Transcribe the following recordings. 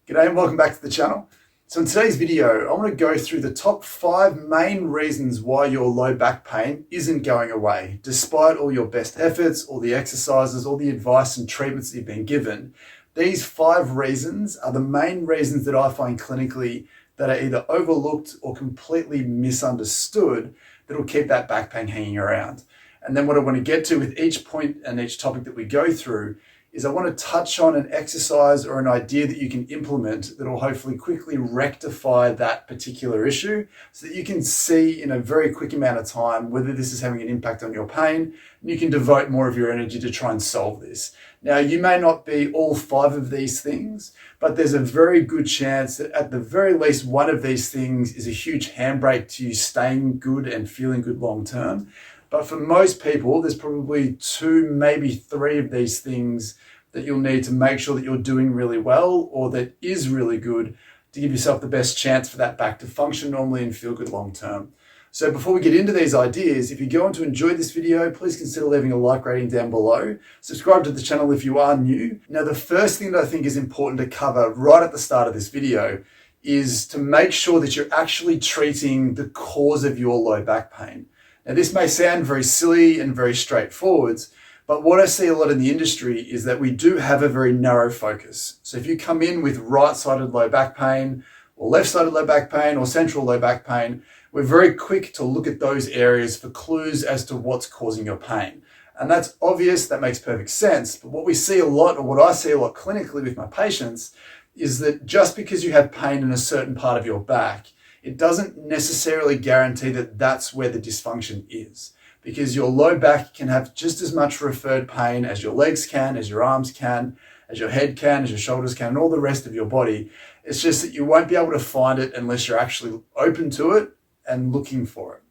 G'day and welcome back to the channel. So in today's video, I want to go through the top 5 main reasons why your low back pain isn't going away, despite all your best efforts, all the exercises, all the advice and treatments that you've been given. These 5 reasons are the main reasons that I find clinically that are either overlooked or completely misunderstood that will keep that back pain hanging around. And then what I want to get to with each point and each topic that we go through is I want to touch on an exercise or an idea that you can implement that will hopefully quickly rectify that particular issue so that you can see in a very quick amount of time whether this is having an impact on your pain, and you can devote more of your energy to try and solve this. Now, you may not be all 5 of these things, but there's a very good chance that at the very least one of these things is a huge handbrake to you staying good and feeling good long term. But for most people, there's probably 2, maybe 3 of these things that you'll need to make sure that you're doing really well or that is really good to give yourself the best chance for that back to function normally and feel good long term. So before we get into these ideas, if you're going to enjoy this video, please consider leaving a like rating down below. Subscribe to the channel if you are new. Now, the first thing that I think is important to cover right at the start of this video is to make sure that you're actually treating the cause of your low back pain. Now, this may sound very silly and very straightforward, but what I see a lot in the industry is that we do have a very narrow focus. So if you come in with right-sided low back pain or left-sided low back pain or central low back pain, we're very quick to look at those areas for clues as to what's causing your pain. And that's obvious, that makes perfect sense. But what we see a lot, or what I see a lot clinically with my patients, is that just because you have pain in a certain part of your back, it doesn't necessarily guarantee that that's where the dysfunction is, because your low back can have just as much referred pain as your legs can, as your arms can, as your head can, as your shoulders can, and all the rest of your body. It's just that you won't be able to find it unless you're actually open to it and looking for it.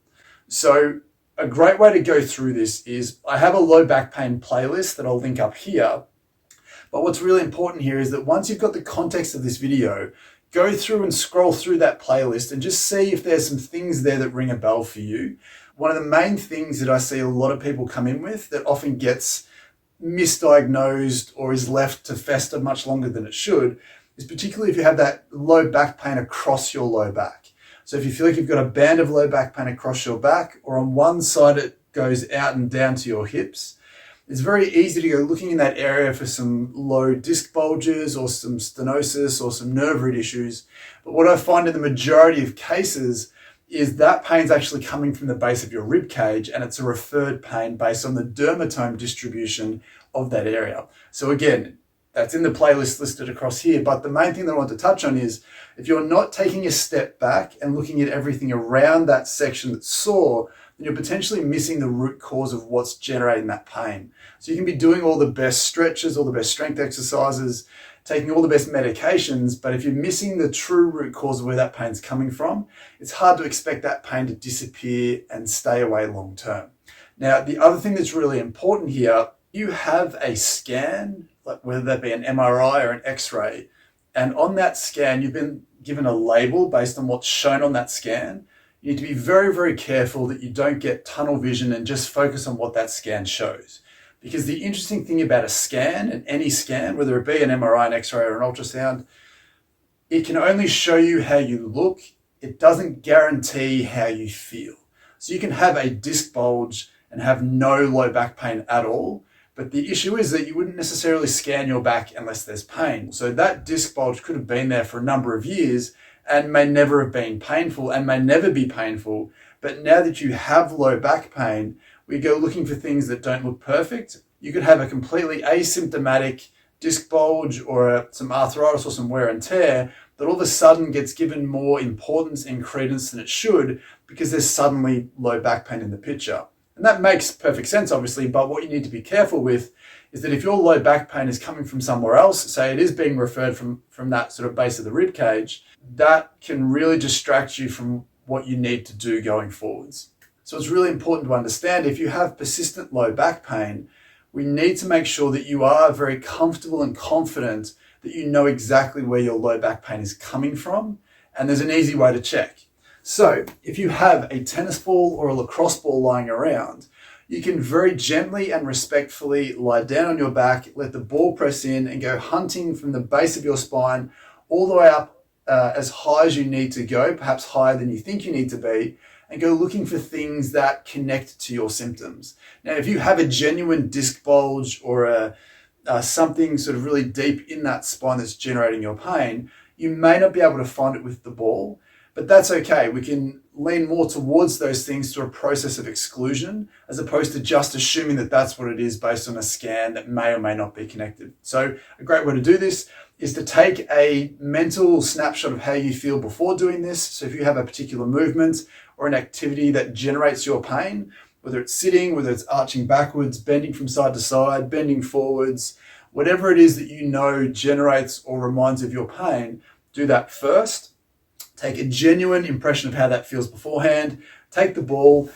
So a great way to go through this is I have a low back pain playlist that I'll link up here. But what's really important here is that once you've got the context of this video, go through and scroll through that playlist and just see if there's some things there that ring a bell for you. One of the main things that I see a lot of people come in with that often gets misdiagnosed or is left to fester much longer than it should is particularly if you have that low back pain across your low back. So if you feel like you've got a band of low back pain across your back, or on one side it goes out and down to your hips, it's very easy to go looking in that area for some low disc bulges or some stenosis or some nerve root issues. But what I find in the majority of cases is that pain's actually coming from the base of your rib cage, and it's a referred pain based on the dermatome distribution of that area. So again, that's in the playlist listed across here. But the main thing that I want to touch on is if you're not taking a step back and looking at everything around that section that's sore, then you're potentially missing the root cause of what's generating that pain. So you can be doing all the best stretches, all the best strength exercises, taking all the best medications, but if you're missing the true root cause of where that pain's coming from, it's hard to expect that pain to disappear and stay away long term. Now, the other thing that's really important here, you have a scan, like whether that be an MRI or an X-ray, and on that scan, you've been given a label based on what's shown on that scan. You need to be very, very careful that you don't get tunnel vision and just focus on what that scan shows. Because the interesting thing about a scan, and any scan, whether it be an MRI, an X-ray, or an ultrasound, it can only show you how you look. It doesn't guarantee how you feel. So you can have a disc bulge and have no low back pain at all. But the issue is that you wouldn't necessarily scan your back unless there's pain. So that disc bulge could have been there for a number of years and may never have been painful and may never be painful. But now that you have low back pain, we go looking for things that don't look perfect. You could have a completely asymptomatic disc bulge or some arthritis or some wear and tear that all of a sudden gets given more importance and credence than it should because there's suddenly low back pain in the picture. And that makes perfect sense, obviously, but what you need to be careful with is that if your low back pain is coming from somewhere else, say it is being referred from that sort of base of the rib cage, that can really distract you from what you need to do going forwards. So it's really important to understand if you have persistent low back pain, we need to make sure that you are very comfortable and confident that you know exactly where your low back pain is coming from. And there's an easy way to check. So if you have a tennis ball or a lacrosse ball lying around, you can very gently and respectfully lie down on your back, let the ball press in and go hunting from the base of your spine all the way up as high as you need to go, perhaps higher than you think you need to be, and go looking for things that connect to your symptoms. Now, if you have a genuine disc bulge or something sort of really deep in that spine that's generating your pain, you may not be able to find it with the ball, but that's okay. We can lean more towards those things through a process of exclusion, as opposed to just assuming that that's what it is based on a scan that may or may not be connected. So a great way to do this is to take a mental snapshot of how you feel before doing this. So if you have a particular movement or an activity that generates your pain, whether it's sitting, whether it's arching backwards, bending from side to side, bending forwards, whatever it is that you know generates or reminds you of your pain, do that first. Take a genuine impression of how that feels beforehand. Take the ball,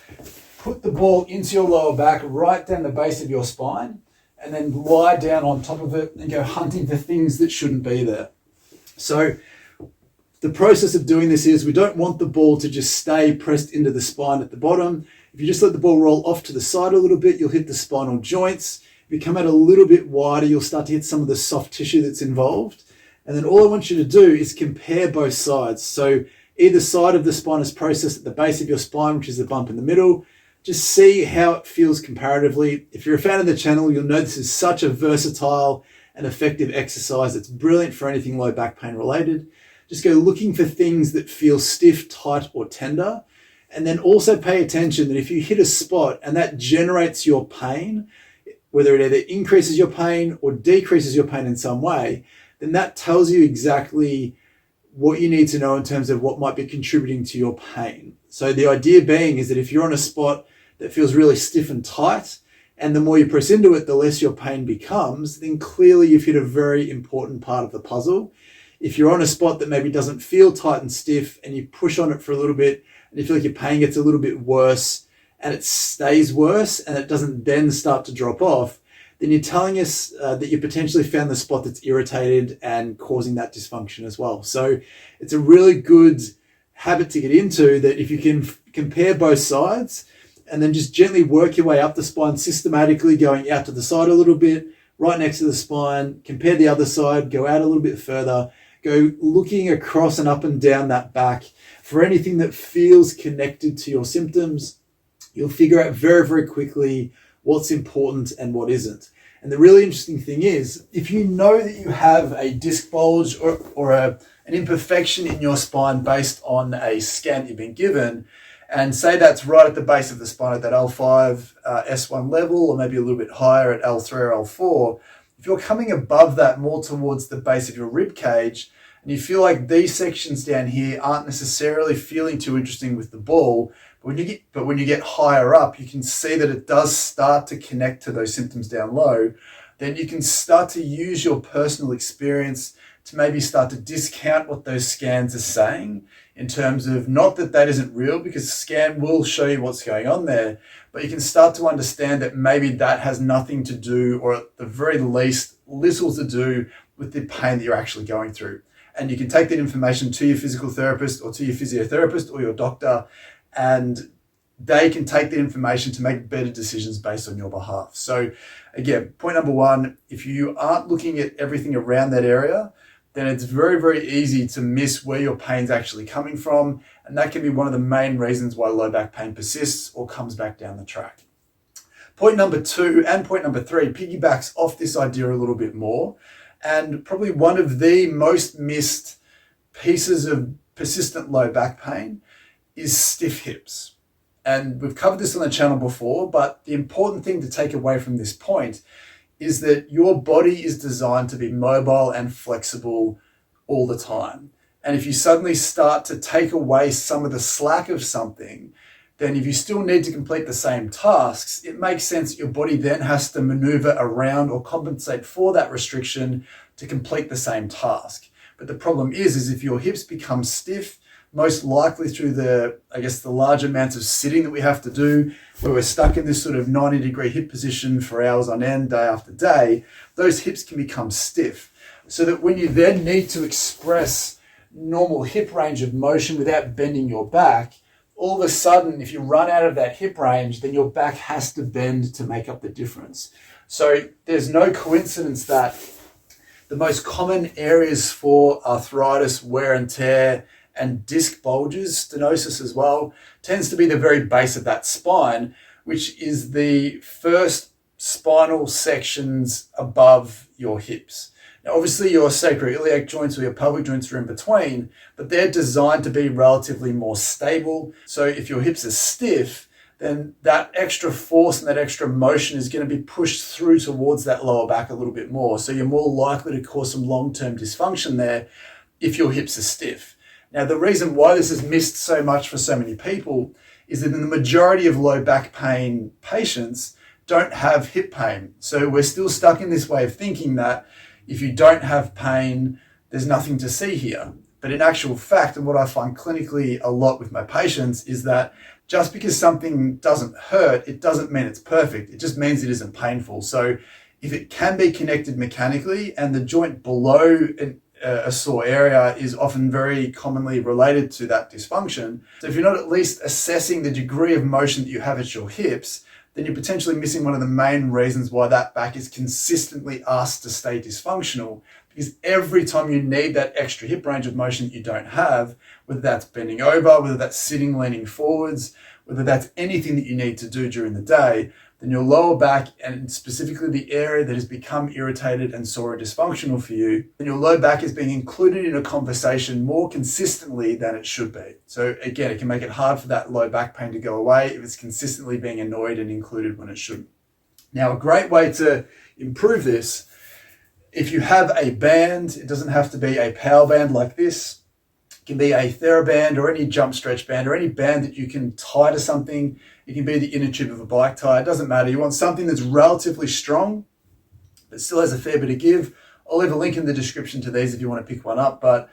put the ball into your lower back, right down the base of your spine, and then lie down on top of it and go hunting for things that shouldn't be there. So the process of doing this is we don't want the ball to just stay pressed into the spine at the bottom. If you just let the ball roll off to the side a little bit, you'll hit the spinal joints. If you come out a little bit wider, you'll start to hit some of the soft tissue that's involved. And then all I want you to do is compare both sides. So either side of the spinous process at the base of your spine, which is the bump in the middle, just see how it feels comparatively. If you're a fan of the channel, you'll know this is such a versatile and effective exercise. It's brilliant for anything low back pain related. Just go looking for things that feel stiff, tight, or tender. And then also pay attention that if you hit a spot and that generates your pain, whether it either increases your pain or decreases your pain in some way, then that tells you exactly what you need to know in terms of what might be contributing to your pain. So the idea being is that if you're on a spot that feels really stiff and tight, and the more you press into it, the less your pain becomes, then clearly you've hit a very important part of the puzzle. If you're on a spot that maybe doesn't feel tight and stiff and you push on it for a little bit and you feel like your pain gets a little bit worse and it stays worse and it doesn't then start to drop off, then you're telling us that you potentially found the spot that's irritated and causing that dysfunction as well. So it's a really good habit to get into, that if you can compare both sides and then just gently work your way up the spine systematically, going out to the side a little bit, right next to the spine, compare the other side, go out a little bit further, go looking across and up and down that back for anything that feels connected to your symptoms. You'll figure out very, very quickly what's important and what isn't. And the really interesting thing is, if you know that you have a disc bulge or an imperfection in your spine based on a scan you've been given, and say that's right at the base of the spine at that L5, S1 level, or maybe a little bit higher at L3 or L4, if you're coming above that more towards the base of your rib cage, and you feel like these sections down here aren't necessarily feeling too interesting with the ball, but when you get higher up, you can see that it does start to connect to those symptoms down low, then you can start to use your personal experience to maybe start to discount what those scans are saying, in terms of, not that that isn't real, because the scan will show you what's going on there, but you can start to understand that maybe that has nothing to do, or at the very least, little to do with the pain that you're actually going through. And you can take that information to your physical therapist or to your physiotherapist or your doctor, and they can take that information to make better decisions based on your behalf. So again, point number one, if you aren't looking at everything around that area, then it's very, very easy to miss where your pain's actually coming from. And that can be one of the main reasons why low back pain persists or comes back down the track. Point number two and point number three piggybacks off this idea a little bit more. And probably one of the most missed pieces of persistent low back pain is stiff hips. And we've covered this on the channel before, but the important thing to take away from this point is that your body is designed to be mobile and flexible all the time. And if you suddenly start to take away some of the slack of something, then if you still need to complete the same tasks, it makes sense that your body then has to maneuver around or compensate for that restriction to complete the same task. But the problem is if your hips become stiff, most likely through the large amounts of sitting that we have to do, where we're stuck in this sort of 90-degree hip position for hours on end, day after day, those hips can become stiff. So that when you then need to express normal hip range of motion without bending your back, all of a sudden, if you run out of that hip range, then your back has to bend to make up the difference. So there's no coincidence that The most common areas for arthritis, wear and tear, and disc bulges, stenosis as well, tends to be the very base of that spine, which is the first spinal sections above your hips. Now, obviously your sacroiliac joints or your pelvic joints are in between, but they're designed to be relatively more stable. So if your hips are stiff, then that extra force and that extra motion is going to be pushed through towards that lower back a little bit more. So you're more likely to cause some long-term dysfunction there if your hips are stiff. Now, the reason why this is missed so much for so many people is that in the majority of low back pain patients don't have hip pain. So we're still stuck in this way of thinking that if you don't have pain, there's nothing to see here. But in actual fact, and what I find clinically a lot with my patients is that just because something doesn't hurt, it doesn't mean it's perfect. It just means it isn't painful. So if it can be connected mechanically and the joint below a sore area is often very commonly related to that dysfunction. So if you're not at least assessing the degree of motion that you have at your hips, then you're potentially missing one of the main reasons why that back is consistently asked to stay dysfunctional. Because every time you need that extra hip range of motion that you don't have, whether that's bending over, whether that's sitting, leaning forwards, whether that's anything that you need to do during the day, then your lower back, and specifically the area that has become irritated and sore and dysfunctional for you, then your low back is being included in a conversation more consistently than it should be. So again, it can make it hard for that low back pain to go away if it's consistently being annoyed and included when it shouldn't. Now, a great way to improve this, if you have a band, it doesn't have to be a power band like this. It can be a TheraBand or any jump stretch band or any band that you can tie to something. It can be the inner tube of a bike tire. It doesn't matter. You want something that's relatively strong, but still has a fair bit of give. I'll leave a link in the description to these if you want to pick one up. But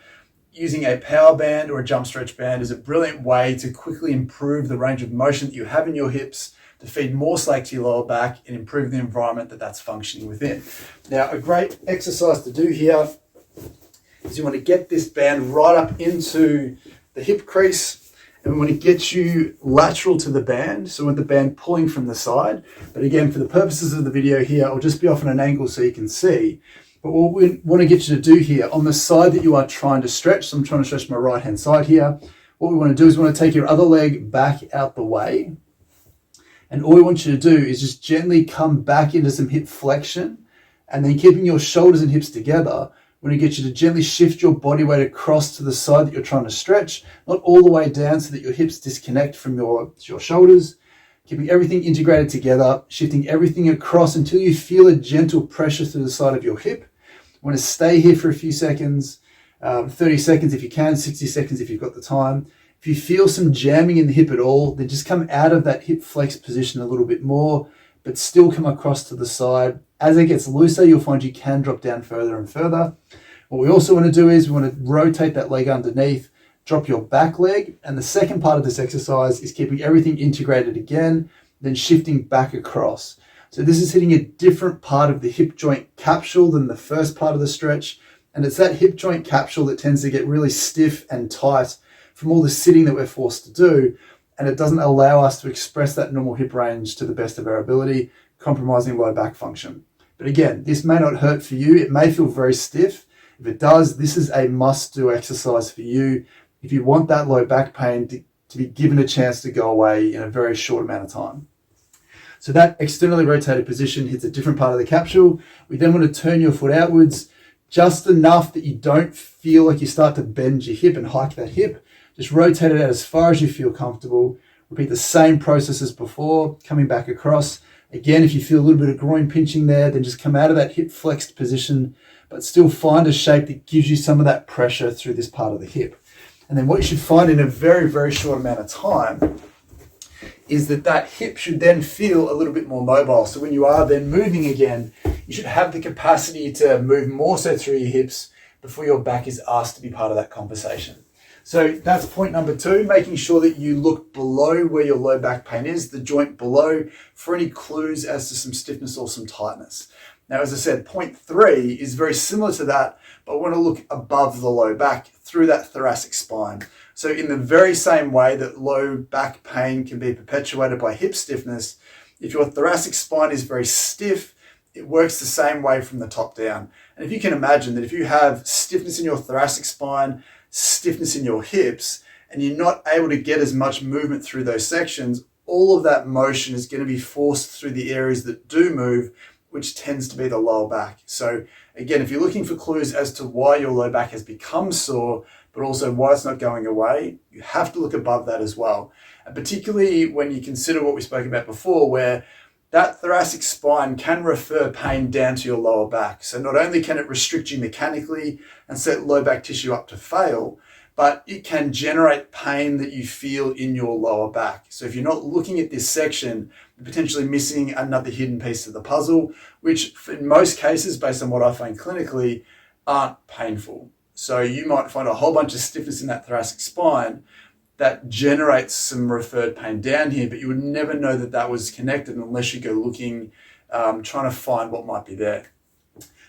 using a power band or a jump stretch band is a brilliant way to quickly improve the range of motion that you have in your hips, to feed more slack to your lower back and improve the environment that that's functioning within. Now, a great exercise to do here is you want to get this band right up into the hip crease, and we want to get you lateral to the band, so with the band pulling from the side. But again, for the purposes of the video here, I'll just be off on an angle so you can see. But what we want to get you to do here, on the side that you are trying to stretch, so I'm trying to stretch my right hand side here, what we want to do is we want to take your other leg back out the way. And all we want you to do is just gently come back into some hip flexion, and then keeping your shoulders and hips together, we're going to get you to gently shift your body weight across to the side that you're trying to stretch, not all the way down so that your hips disconnect from your shoulders, keeping everything integrated together, shifting everything across until you feel a gentle pressure through the side of your hip. You want to stay here for a few seconds, 30 seconds if you can, 60 seconds if you've got the time. If you feel some jamming in the hip at all, then just come out of that hip flex position a little bit more, but still come across to the side. As it gets looser, you'll find you can drop down further and further. What we also want to do is we want to rotate that leg underneath, drop your back leg. And the second part of this exercise is keeping everything integrated again, then shifting back across. So this is hitting a different part of the hip joint capsule than the first part of the stretch. And it's that hip joint capsule that tends to get really stiff and tight from all the sitting that we're forced to do. And it doesn't allow us to express that normal hip range to the best of our ability, compromising low back function. But again, this may not hurt for you. It may feel very stiff. If it does, this is a must-do exercise for you if you want that low back pain to be given a chance to go away in a very short amount of time. So that externally rotated position hits a different part of the capsule. We then want to turn your foot outwards just enough that you don't feel like you start to bend your hip and hike that hip. Just rotate it out as far as you feel comfortable. Repeat the same process as before, coming back across. Again, if you feel a little bit of groin pinching there, then just come out of that hip flexed position, but still find a shape that gives you some of that pressure through this part of the hip. And then what you should find in a very, very short amount of time is that that hip should then feel a little bit more mobile. So when you are then moving again, you should have the capacity to move more so through your hips before your back is asked to be part of that conversation. So that's point number 2, making sure that you look below where your low back pain is, the joint below, for any clues as to some stiffness or some tightness. Now, as I said, point 3 is very similar to that, but I want to look above the low back through that thoracic spine. So in the very same way that low back pain can be perpetuated by hip stiffness, if your thoracic spine is very stiff, it works the same way from the top down. And if you can imagine that if you have stiffness in your thoracic spine, stiffness in your hips, and you're not able to get as much movement through those sections, all of that motion is going to be forced through the areas that do move, which tends to be the lower back. So again, if you're looking for clues as to why your low back has become sore, but also why it's not going away, you have to look above that as well. And particularly when you consider what we spoke about before, where that thoracic spine can refer pain down to your lower back. So not only can it restrict you mechanically and set low back tissue up to fail, but it can generate pain that you feel in your lower back. So if you're not looking at this section, you're potentially missing another hidden piece of the puzzle, which in most cases, based on what I find clinically, aren't painful. So you might find a whole bunch of stiffness in that thoracic spine that generates some referred pain down here, but you would never know that that was connected unless you go looking, trying to find what might be there.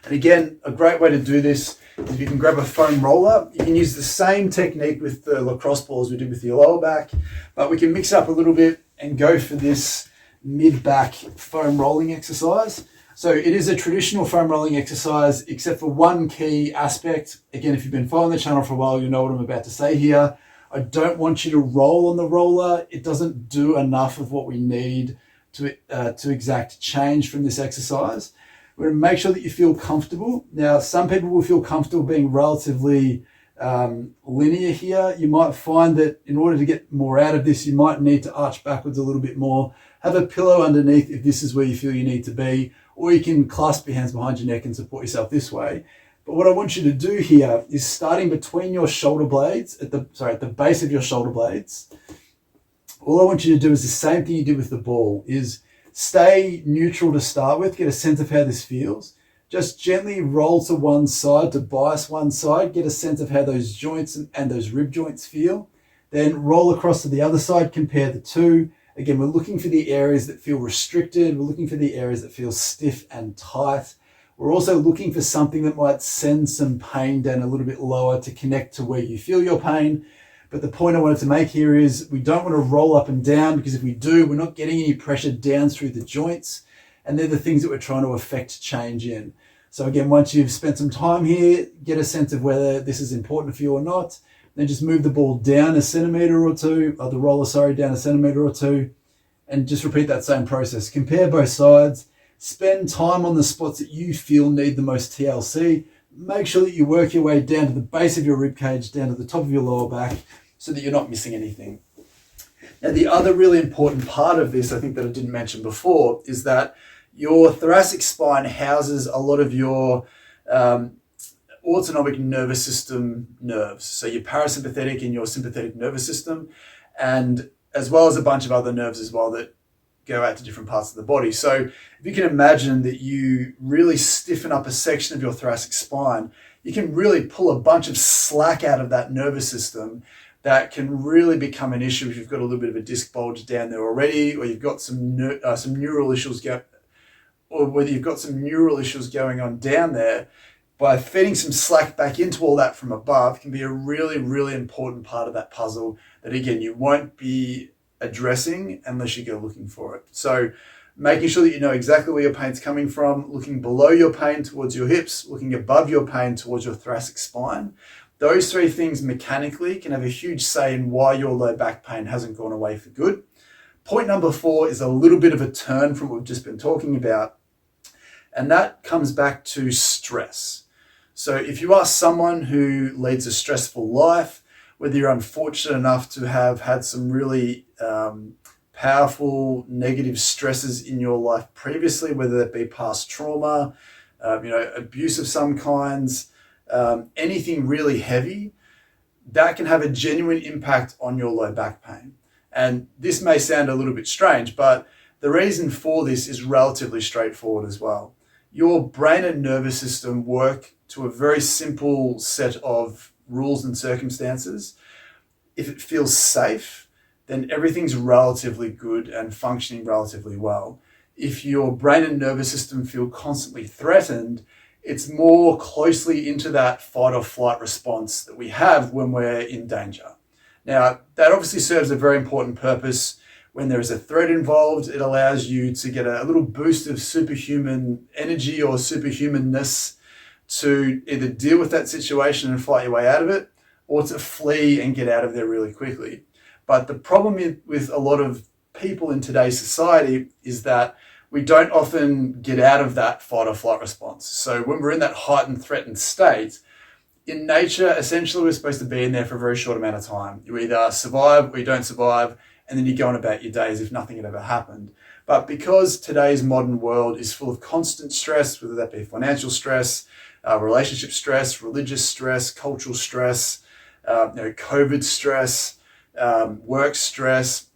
And again, a great way to do this is if you can grab a foam roller. You can use the same technique with the lacrosse ball as we did with your lower back, but we can mix up a little bit and go for this mid-back foam rolling exercise. So it is a traditional foam rolling exercise, except for one key aspect. Again, if you've been following the channel for a while, you know what I'm about to say here. I don't want you to roll on the roller. It doesn't do enough of what we need to exact change from this exercise. We're going to make sure that you feel comfortable. Now, some people will feel comfortable being relatively linear here. You might find that in order to get more out of this, you might need to arch backwards a little bit more. Have a pillow underneath if this is where you feel you need to be, or you can clasp your hands behind your neck and support yourself this way. But what I want you to do here is starting between your shoulder blades, at the base of your shoulder blades. All I want you to do is the same thing you did with the ball, is stay neutral to start with, get a sense of how this feels. Just gently roll to one side to bias one side, get a sense of how those joints and those rib joints feel. Then roll across to the other side, compare the two. Again, we're looking for the areas that feel restricted. We're looking for the areas that feel stiff and tight. We're also looking for something that might send some pain down a little bit lower to connect to where you feel your pain. But the point I wanted to make here is we don't want to roll up and down, because if we do, we're not getting any pressure down through the joints. And they're the things that we're trying to affect change in. So again, once you've spent some time here, get a sense of whether this is important for you or not. Then just move the ball down a centimeter or two, or the roller, down a centimeter or two, and just repeat that same process. Compare both sides. Spend time on the spots that you feel need the most TLC. Make sure that you work your way down to the base of your rib cage, down to the top of your lower back, so that you're not missing anything. Now, the other really important part of this, I think that I didn't mention before, is that your thoracic spine houses a lot of your autonomic nervous system nerves. So your parasympathetic and your sympathetic nervous system, and as well as a bunch of other nerves as well that go out to different parts of the body. So if you can imagine that you really stiffen up a section of your thoracic spine, you can really pull a bunch of slack out of that nervous system that can really become an issue if you've got a little bit of a disc bulge down there already, or you've got some neural issues going on down there. By feeding some slack back into all that from above can be a really, really important part of that puzzle that, again, you won't be addressing unless you go looking for it. So making sure that you know exactly where your pain's coming from, looking below your pain towards your hips, looking above your pain towards your thoracic spine. Those three things mechanically can have a huge say in why your low back pain hasn't gone away for good. Point number 4 is a little bit of a turn from what we've just been talking about, and that comes back to stress. So if you are someone who leads a stressful life, whether you're unfortunate enough to have had some really powerful negative stresses in your life previously, whether that be past trauma, abuse of some kinds, anything really heavy, that can have a genuine impact on your low back pain. And this may sound a little bit strange, but the reason for this is relatively straightforward as well. Your brain and nervous system work to a very simple set of rules and circumstances. If it feels safe, then everything's relatively good and functioning relatively well. If your brain and nervous system feel constantly threatened, it's more closely into that fight or flight response that we have when we're in danger. Now, that obviously serves a very important purpose When there is a threat involved, it allows you to get a little boost of superhuman energy or superhumanness to either deal with that situation and fight your way out of it, or to flee and get out of there really quickly. But the problem with a lot of people in today's society is that we don't often get out of that fight or flight response. So when we're in that heightened, threatened state, in nature, essentially we're supposed to be in there for a very short amount of time. You either survive or you don't survive, and then you go on about your day as if nothing had ever happened. But because today's modern world is full of constant stress, whether that be financial stress, relationship stress, religious stress, cultural stress, COVID stress, work stress,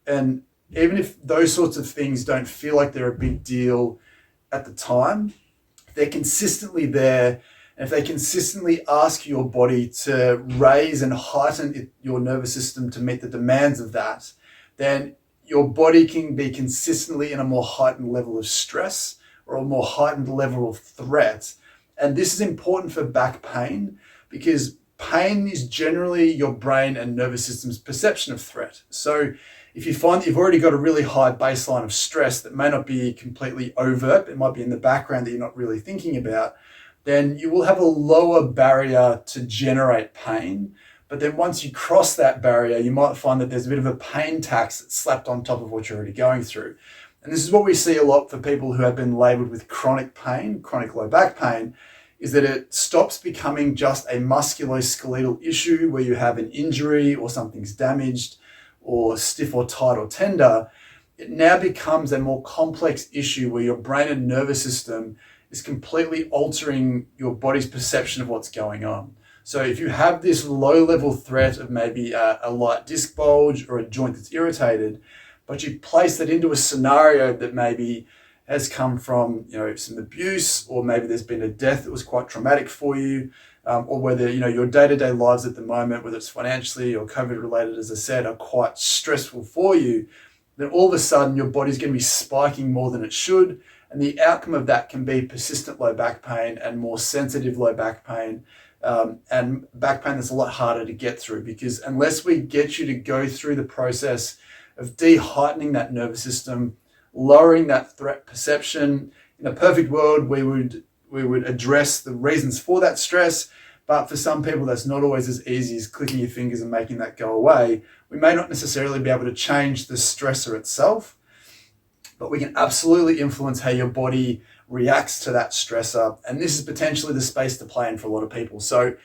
and even if those sorts of things don't feel like they're a big deal at the time, they're consistently there. And if they consistently ask your body to raise and heighten your nervous system to meet the demands of that, then your body can be consistently in a more heightened level of stress or a more heightened level of threat. And this is important for back pain because pain is generally your brain and nervous system's perception of threat. So if you find that you've already got a really high baseline of stress that may not be completely overt, it might be in the background that you're not really thinking about, then you will have a lower barrier to generate pain. But then once you cross that barrier, you might find that there's a bit of a pain tax that's slapped on top of what you're already going through. And this is what we see a lot for people who have been labeled with chronic pain, chronic low back pain, is that it stops becoming just a musculoskeletal issue where you have an injury or something's damaged or stiff or tight or tender. It now becomes a more complex issue where your brain and nervous system is completely altering your body's perception of what's going on. So if you have this low level threat of maybe a light disc bulge or a joint that's irritated, but you place that into a scenario that maybe has come from some abuse, or maybe there's been a death that was quite traumatic for you, or whether your day-to-day lives at the moment, whether it's financially or COVID related, as I said, are quite stressful for you, then all of a sudden your body's going to be spiking more than it should. And the outcome of that can be persistent low back pain and more sensitive low back pain, and back pain that's a lot harder to get through, because unless we get you to go through the process of de-heightening that nervous system, lowering that threat perception, in a perfect world, we would address the reasons for that stress. But for some people, that's not always as easy as clicking your fingers and making that go away. We may not necessarily be able to change the stressor itself, but we can absolutely influence how your body reacts to that stressor. And this is potentially the space to play in for a lot of people. So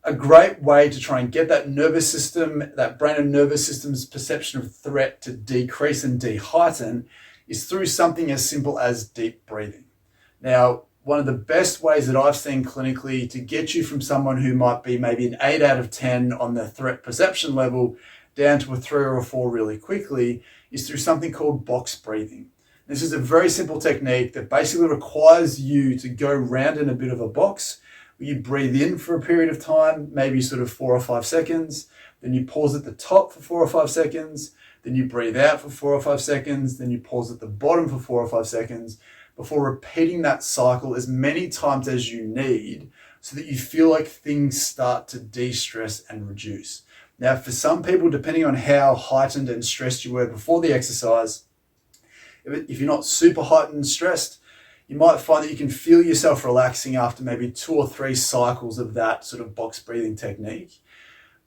a great way to try and get that nervous system, that brain and nervous system's perception of threat to decrease and de-heighten is through something as simple as deep breathing. Now, one of the best ways that I've seen clinically to get you from someone who might be maybe an 8 out of 10 on the threat perception level down to a 3 or a 4 really quickly is through something called box breathing. This is a very simple technique that basically requires you to go round in a bit of a box where you breathe in for a period of time, maybe sort of 4 or 5 seconds, then you pause at the top for 4 or 5 seconds, then you breathe out for 4 or 5 seconds, then you pause at the bottom for 4 or 5 seconds, before repeating that cycle as many times as you need so that you feel like things start to de-stress and reduce. Now, for some people, depending on how heightened and stressed you were before the exercise, if you're not super heightened and stressed, you might find that you can feel yourself relaxing after maybe 2 or 3 cycles of that sort of box breathing technique.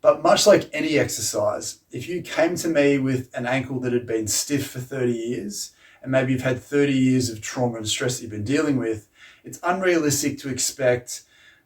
But much like any exercise, if you came to me with an ankle that had been stiff for 30 years, and maybe you've had 30 years of trauma and stress that you've been dealing with, it's unrealistic to expect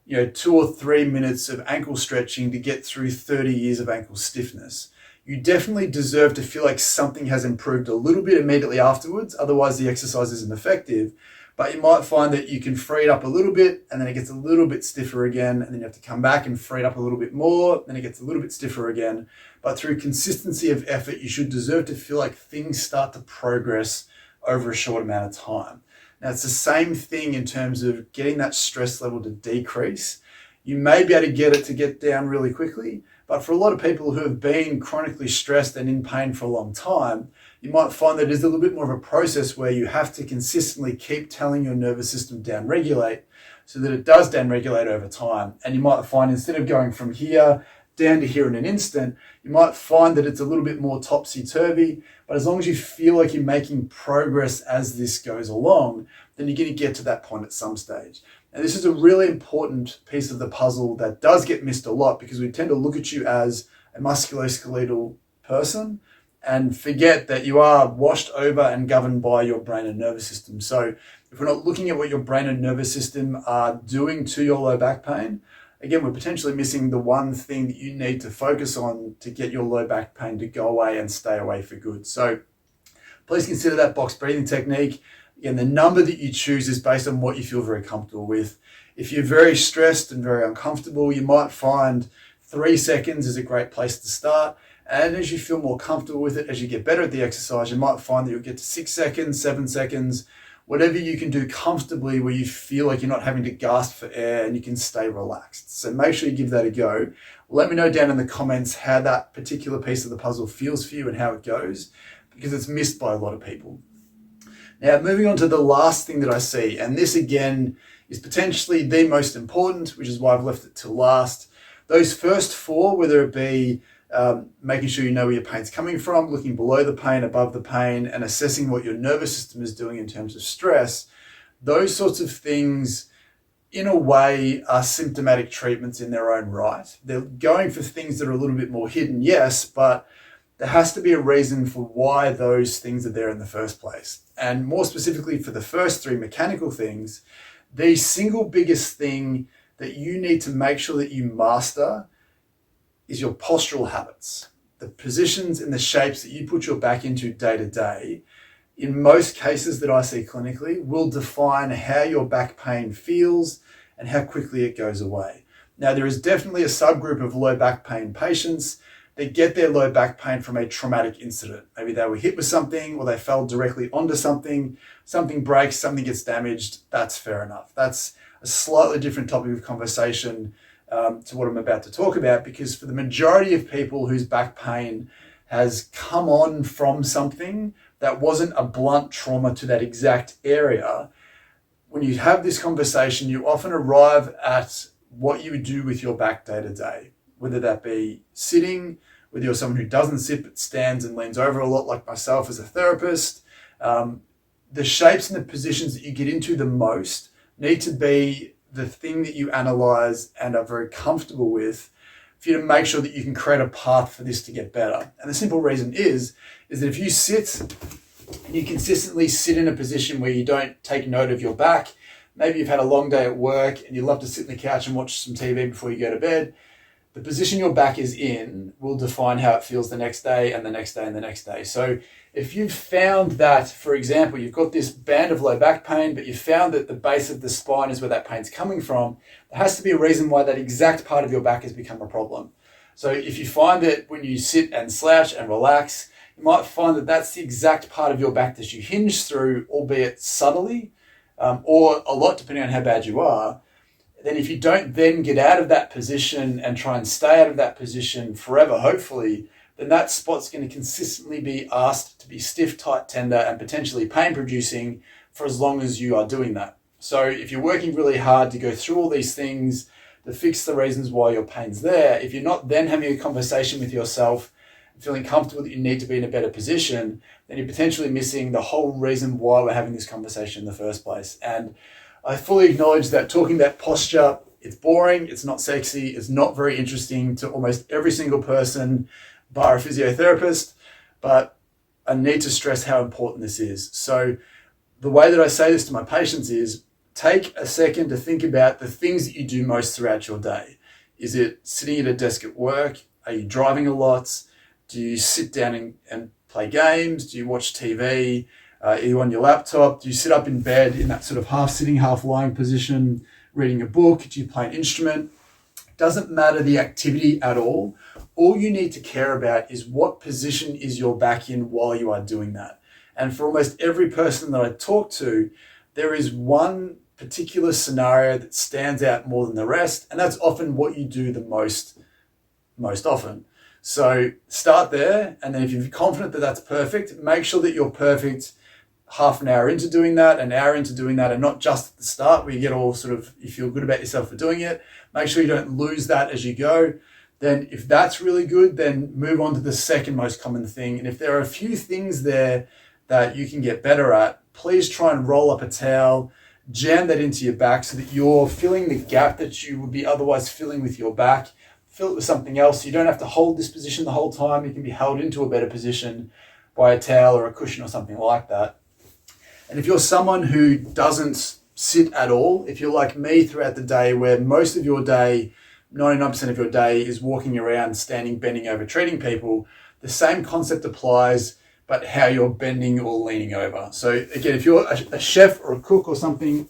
2 or 3 minutes of ankle stretching to get through 30 years of ankle stiffness. You definitely deserve to feel like something has improved a little bit immediately afterwards, otherwise the exercise isn't effective. But you might find that you can free it up a little bit, and then it gets a little bit stiffer again, and then you have to come back and free it up a little bit more, then it gets a little bit stiffer again. But through consistency of effort, you should deserve to feel like things start to progress over a short amount of time. Now, it's the same thing in terms of getting that stress level to decrease. You may be able to get it to get down really quickly, but for a lot of people who have been chronically stressed and in pain for a long time, you might find that it's a little bit more of a process where you have to consistently keep telling your nervous system down-regulate so that it does down-regulate over time. And you might find instead of going from here down to here in an instant, you might find that it's a little bit more topsy-turvy, but as long as you feel like you're making progress as this goes along, then you're going to get to that point at some stage. And this is a really important piece of the puzzle that does get missed a lot, because we tend to look at you as a musculoskeletal person and forget that you are washed over and governed by your brain and nervous system. So if we're not looking at what your brain and nervous system are doing to your low back pain, again, we're potentially missing the one thing that you need to focus on to get your low back pain to go away and stay away for good. So please consider that box breathing technique. Again, the number that you choose is based on what you feel very comfortable with. If you're very stressed and very uncomfortable, you might find 3 seconds is a great place to start. And as you feel more comfortable with it, as you get better at the exercise, you might find that you'll get to 6 seconds, 7 seconds, whatever you can do comfortably where you feel like you're not having to gasp for air and you can stay relaxed. So make sure you give that a go. Let me know down in the comments how that particular piece of the puzzle feels for you and how it goes, because it's missed by a lot of people. Now, moving on to the last thing that I see, and this again is potentially the most important, which is why I've left it till last. Those first 4, whether it be making sure you know where your pain's coming from, looking below the pain, above the pain, and assessing what your nervous system is doing in terms of stress, those sorts of things, in a way, are symptomatic treatments in their own right. They're going for things that are a little bit more hidden, yes, but there has to be a reason for why those things are there in the first place. And more specifically for the first 3 mechanical things, the single biggest thing that you need to make sure that you master is your postural habits. The positions and the shapes that you put your back into day to day, in most cases that I see clinically, will define how your back pain feels and how quickly it goes away. Now, there is definitely a subgroup of low back pain patients that get their low back pain from a traumatic incident. Maybe they were hit with something, or they fell directly onto something, something breaks, something gets damaged. That's fair enough. That's a slightly different topic of conversation to what I'm about to talk about, because for the majority of people whose back pain has come on from something that wasn't a blunt trauma to that exact area, when you have this conversation, you often arrive at what you would do with your back day to day, whether that be sitting, whether you're someone who doesn't sit but stands and leans over a lot like myself as a therapist. The shapes and the positions that you get into the most need to be the thing that you analyze and are very comfortable with for you to make sure that you can create a path for this to get better. And the simple reason is that if you sit and you consistently sit in a position where you don't take note of your back, maybe you've had a long day at work and you love to sit on the couch and watch some TV before you go to bed, the position your back is in will define how it feels the next day and the next day and the next day. So if you've found that, for example, you've got this band of low back pain, but you've found that the base of the spine is where that pain's coming from, there has to be a reason why that exact part of your back has become a problem. So if you find that when you sit and slouch and relax, you might find that that's the exact part of your back that you hinge through, albeit subtly, or a lot depending on how bad you are. Then if you don't then get out of that position and try and stay out of that position forever, hopefully, then that spot's going to consistently be asked to be stiff, tight, tender, and potentially pain-producing for as long as you are doing that. So if you're working really hard to go through all these things to fix the reasons why your pain's there, if you're not then having a conversation with yourself and feeling comfortable that you need to be in a better position, then you're potentially missing the whole reason why we're having this conversation in the first place. And I fully acknowledge that talking about posture, it's boring, it's not sexy, it's not very interesting to almost every single person, bar a physiotherapist, but I need to stress how important this is. So the way that I say this to my patients is take a second to think about the things that you do most throughout your day. Is it sitting at a desk at work? Are you driving a lot? Do you sit down and play games? Do you watch TV? Are you on your laptop? Do you sit up in bed in that sort of half sitting, half lying position, reading a book? Do you play an instrument? Doesn't matter the activity at all. All you need to care about is what position is your back in while you are doing that. And for almost every person that I talk to, there is one particular scenario that stands out more than the rest, and that's often what you do the most often. So start there, and then if you're confident that that's perfect, make sure that you're perfect half an hour into doing that, an hour into doing that, and not just at the start where you get all sort of, you feel good about yourself for doing it. Make sure you don't lose that as you go. Then if that's really good, then move on to the second most common thing. And if there are a few things there that you can get better at, please try and roll up a towel, jam that into your back so that you're filling the gap that you would be otherwise filling with your back. Fill it with something else. So you don't have to hold this position the whole time. You can be held into a better position by a towel or a cushion or something like that. And if you're someone who doesn't sit at all, if you're like me throughout the day, where most of your day, 99% of your day is walking around, standing, bending over, treating people, the same concept applies, but how you're bending or leaning over. So again, if you're a chef or a cook or something,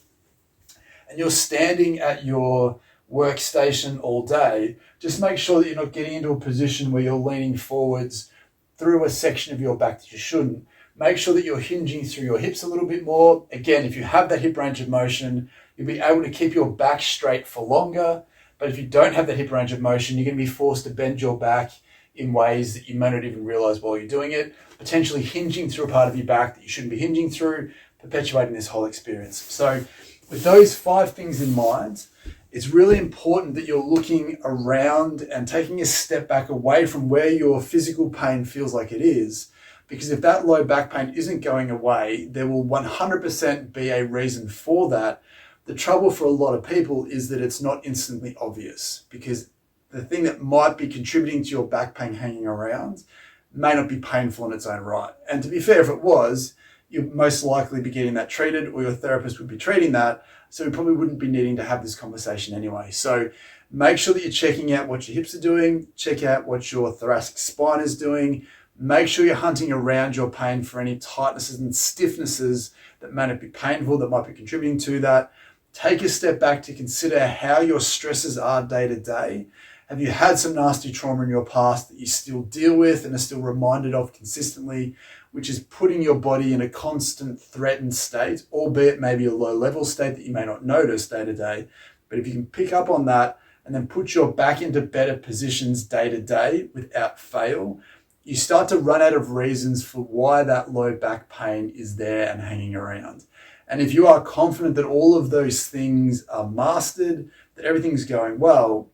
and you're standing at your workstation all day, just make sure that you're not getting into a position where you're leaning forwards through a section of your back that you shouldn't. Make sure that you're hinging through your hips a little bit more. Again, if you have that hip range of motion, you'll be able to keep your back straight for longer. But if you don't have that hip range of motion, you're going to be forced to bend your back in ways that you may not even realize while you're doing it, potentially hinging through a part of your back that you shouldn't be hinging through, perpetuating this whole experience. So with those 5 things in mind, it's really important that you're looking around and taking a step back away from where your physical pain feels like it is. Because if that low back pain isn't going away, there will 100% be a reason for that. The trouble for a lot of people is that it's not instantly obvious, because the thing that might be contributing to your back pain hanging around may not be painful in its own right. And to be fair, if it was, you'd most likely be getting that treated, or your therapist would be treating that. So we probably wouldn't be needing to have this conversation anyway. So make sure that you're checking out what your hips are doing, check out what your thoracic spine is doing. Make sure you're hunting around your pain for any tightnesses and stiffnesses that may not be painful, that might be contributing to that. Take a step back to consider how your stresses are day to day. Have you had some nasty trauma in your past that you still deal with and are still reminded of consistently, which is putting your body in a constant threatened state, albeit maybe a low level state that you may not notice day to day. But if you can pick up on that and then put your back into better positions day to day without fail, you start to run out of reasons for why that low back pain is there and hanging around. And if you are confident that all of those things are mastered, that everything's going well,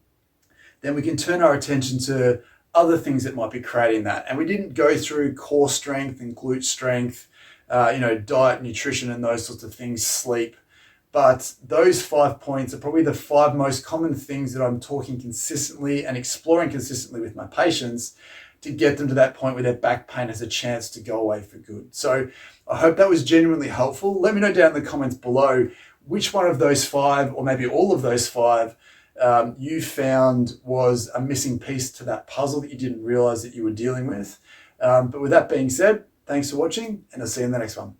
then we can turn our attention to other things that might be creating that. And we didn't go through core strength and glute strength, diet, nutrition, and those sorts of things, sleep. But those 5 points are probably the 5 most common things that I'm talking consistently and exploring consistently with my patients to get them to that point where their back pain has a chance to go away for good. So I hope that was genuinely helpful. Let me know down in the comments below which one of those 5, or maybe all of those 5, you found was a missing piece to that puzzle that you didn't realize that you were dealing with. But with that being said, thanks for watching, and I'll see you in the next one.